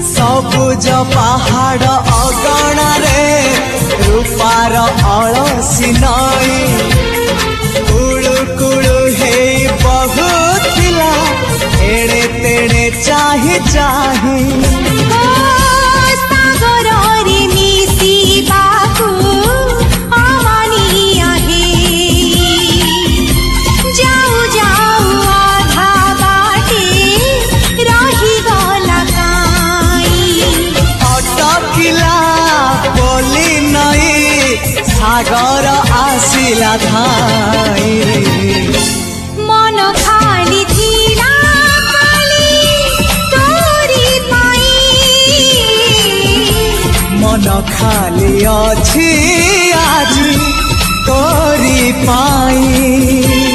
सबुज पहाड़ अगणारे रूपार अलसी नई कुळु कुळु हे बहुथिला एड़े तेड़े चाही चाही सागर आसिला धाई मन खाली थिला खाली तोरी पाई मन खाली अछि आज तोरी पाई।